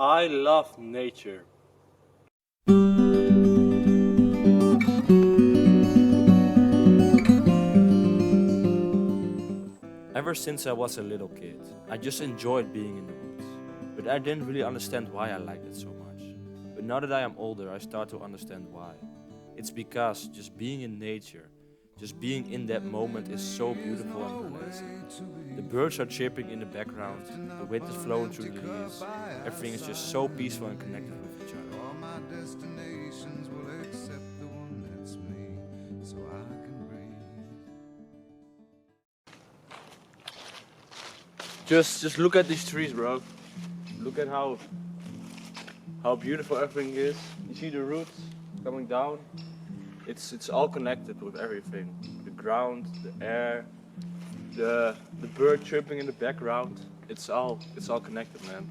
I love nature. Ever since I was a little kid, I just enjoyed being in the woods. But I didn't really understand why I liked it so much. But now that I am older, I start to understand why. It's because just being in nature, just being in that moment is so beautiful and relaxing. The birds are chirping in the background, the wind is flowing through the leaves, everything is just so peaceful and connected with each other. All my destinations will accept the one that's me, so I can breathe. Just look at these trees, bro. Look at how beautiful everything is. You see the roots coming down? It's all connected with everything. The ground, the air, the bird chirping in the background. It's all connected, man.